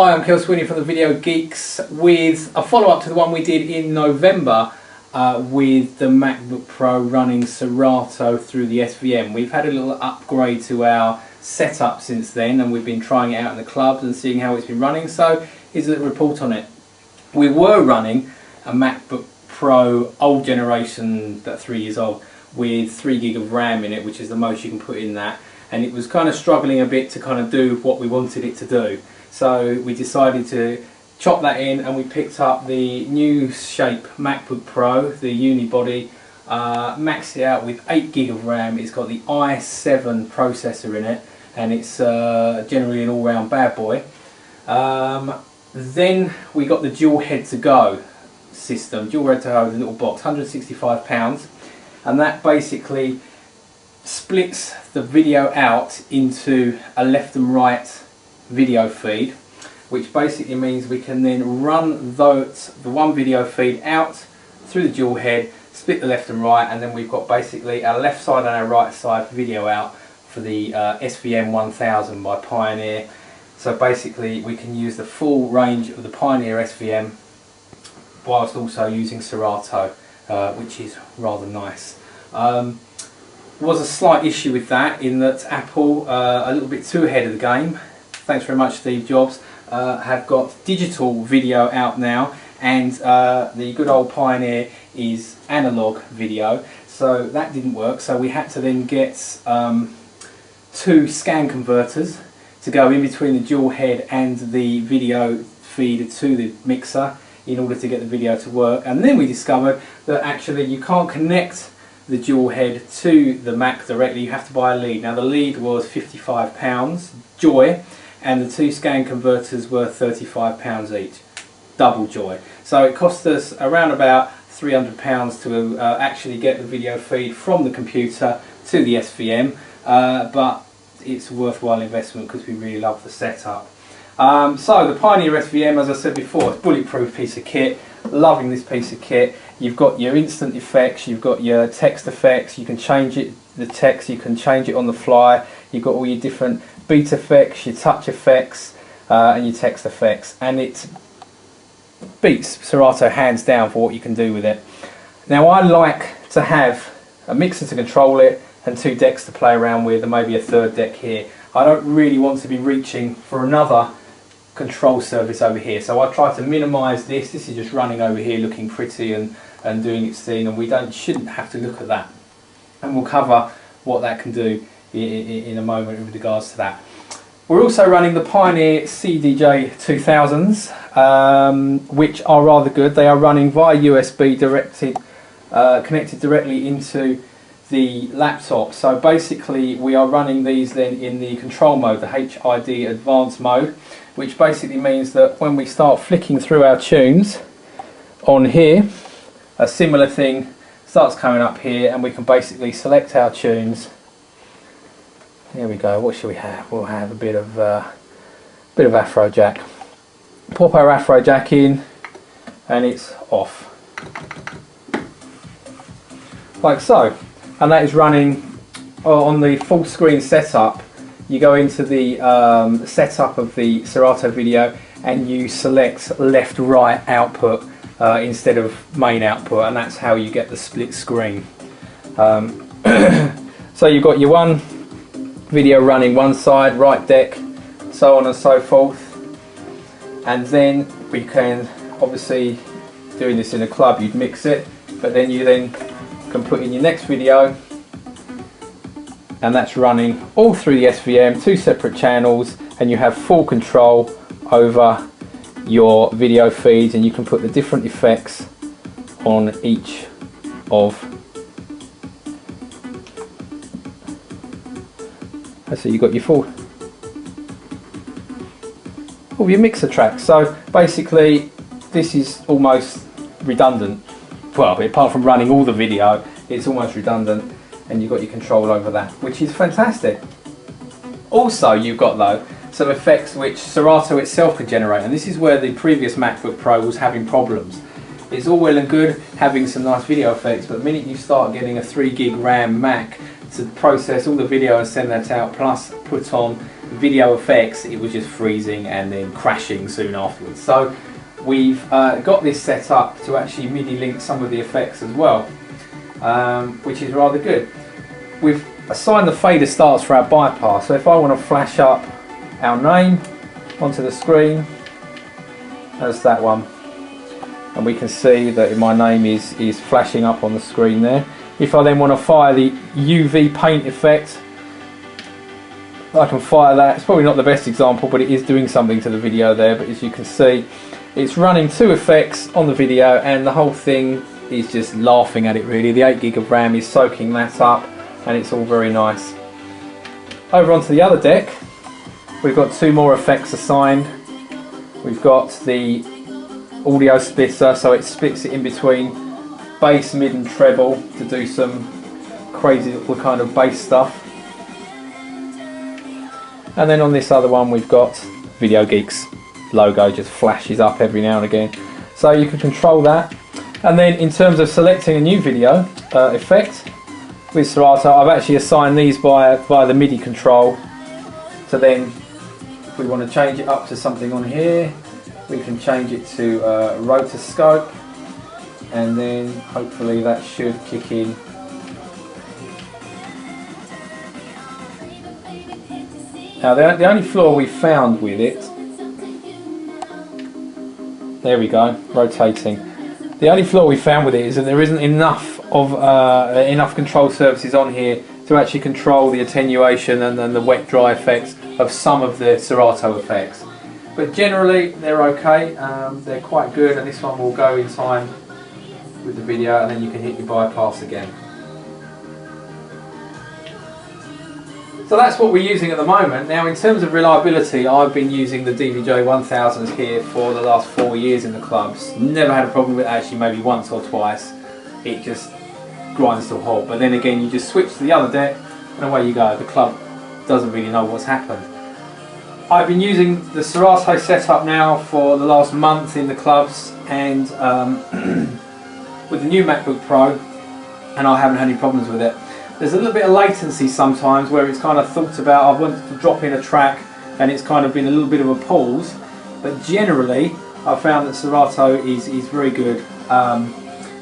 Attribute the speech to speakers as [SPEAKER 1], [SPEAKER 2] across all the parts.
[SPEAKER 1] Hi, I'm Kel Sweeney from the Video Geeks with a follow-up to the one we did in November with the MacBook Pro running Serato through the SVM. We've had a little upgrade to our setup since then, and we've been trying it out in the clubs and seeing how it's been running, so here's a little report on it. We were running a MacBook Pro old generation, that's 3 years old, with 3 gig of RAM in it, which is the most you can put in that, and it was kind of struggling a bit to kind of do what we wanted it to do. So we decided to chop that in, and we picked up the new shape MacBook Pro, the unibody, maxed it out with 8 gig of RAM. It's got the i7 processor in it, and it's generally an all-round bad boy. Then we got the Dualhead2Go system. Dualhead2Go is a little box, £165, and that basically splits the video out into a left and right video feed, which basically means we can then run the one video feed out through the dual head, split the left and right, and then we've got basically our left side and our right side video out for the SVM1000 by Pioneer. So basically we can use the full range of the Pioneer SVM whilst also using Serato, which is rather nice. Was a slight issue with that in that Apple, a little bit too ahead of the game, thanks very much Steve Jobs, have got digital video out now, and the good old Pioneer is analog video, so that didn't work. So we had to then get 2 scan converters to go in between the dual head and the video feed to the mixer in order to get the video to work. And then we discovered that actually you can't connect the dual head to the Mac directly, you have to buy a lead. Now the lead was £55 joy, and the 2 scan converters were £35 each, double joy. So it cost us around about £300 to actually get the video feed from the computer to the SVM, but it's a worthwhile investment because we really love the setup. So the Pioneer SVM, as I said before, it's a bulletproof piece of kit. Loving this piece of kit. You've got your instant effects, you've got your text effects, you can change it, the text, you can change it on the fly, you've got all your different beat effects, your touch effects, and your text effects, and it beats Serato hands down for what you can do with it. Now I like to have a mixer to control it and 2 decks to play around with, and maybe a 3rd deck here. I don't really want to be reaching for another control surface over here, so I try to minimise this. This is just running over here looking pretty and doing its thing, and we shouldn't have to look at that, and we'll cover what that can do in a moment with regards to that. We're also running the Pioneer CDJ2000s, which are rather good. They are running via USB connected directly into the laptop. So basically we are running these then in the control mode, the HID advanced mode, which basically means that when we start flicking through our tunes on here, a similar thing starts coming up here, and we can basically select our tunes. Here we go. What should we have? We'll have a bit of Afro Jack. Pop our Afro Jack in, and it's off, like so. And that is running on the full screen setup. You go into the setup of the Serato video, and you select left-right output instead of main output, and that's how you get the split screen. So you've got your one video running one side, right deck, so on and so forth, and then we can, obviously doing this in a club you'd mix it, but then you can put in your next video, and that's running all through the SVM, 2 separate channels, and you have full control over your video feeds, and you can put the different effects on each of. So you've got your full all your mixer tracks. So basically this is almost redundant. Well, apart from running all the video, it's almost redundant, and you've got your control over that, which is fantastic. Also you've got though some effects which Serato itself can generate, and this is where the previous MacBook Pro was having problems. It's all well and good having some nice video effects, but the minute you start getting a 3 gig RAM Mac to process all the video and send that out, plus put on video effects, it was just freezing and then crashing soon afterwards. So we've got this set up to actually MIDI link some of the effects as well, which is rather good. We've assigned the fader starts for our bypass, so if I want to flash up our name onto the screen, that's that one, and we can see that my name is flashing up on the screen there. If I then want to fire the UV paint effect, I can fire that. It's probably not the best example, but it is doing something to the video there. But as you can see, it's running 2 effects on the video, and the whole thing is just laughing at it really. The 8 gig of RAM is soaking that up, and it's all very nice. Over onto the other deck, we've got 2 more effects assigned. We've got the audio splitter, so it splits it in between bass, mid and treble to do some crazy little kind of bass stuff. And then on this other one we've got Video Geeks logo, just flashes up every now and again. So you can control that. And then in terms of selecting a new video effect with Serato, I've actually assigned these via the MIDI control. So then if we want to change it up to something on here, we can change it to rotoscope, and then hopefully that should kick in. Now the only flaw we found with it, there we go, rotating. The only flaw we found with it is that there isn't enough control surfaces on here to actually control the attenuation and then the wet dry effects of some of the Serato effects. But generally they're okay, they're quite good, and this one will go in time with the video, and then you can hit your bypass again. So that's what we're using at the moment. Now in terms of reliability, I've been using the DVJ1000s here for the last 4 years in the clubs. Never had a problem with it, actually maybe once or twice. It just grinds to a halt. But then again, you just switch to the other deck and away you go. The club doesn't really know what's happened. I've been using the Serato setup now for the last month in the clubs, and with the new MacBook Pro, and I haven't had any problems with it. There's a little bit of latency sometimes where it's kind of thought about, I wanted to drop in a track and it's kind of been a little bit of a pause, but generally I've found that Serato is very good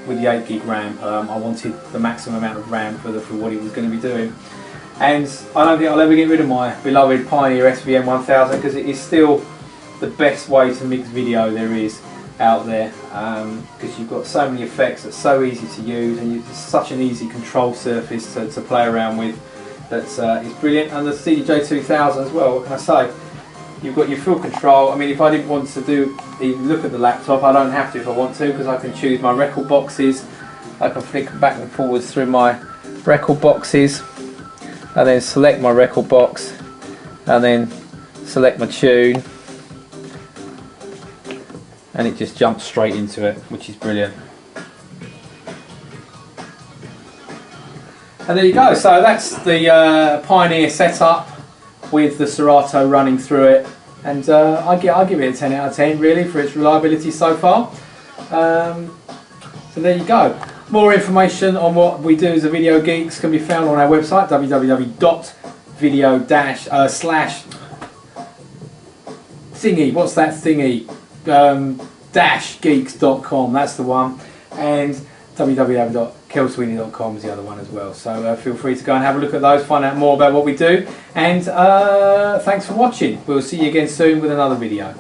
[SPEAKER 1] with the 8 gig RAM. I wanted the maximum amount of RAM for what it was going to be doing, and I don't think I'll ever get rid of my beloved Pioneer SVM1000 because it is still the best way to mix video there is out there, because you've got so many effects that's so easy to use, and it's such an easy control surface to play around with. That's is brilliant. And the DVJ2000 as well, what can I say, you've got your full control. I mean, if I didn't want to even look at the laptop, I don't have to if I want to, because I can choose my record boxes. I can flick back and forwards through my record boxes and then select my record box and then select my tune, and it just jumps straight into it, which is brilliant. And there you go. So that's the Pioneer setup with the Serato running through it, and I'll give it a 10 out of 10 really for its reliability so far. So there you go. More information on what we do as a Video Geeks can be found on our website, www.video- thingy, what's that thingy? -geeks.com, that's the one, and www.kelsweeney.com is the other one as well. So feel free to go and have a look at those, find out more about what we do, and thanks for watching. We'll see you again soon with another video.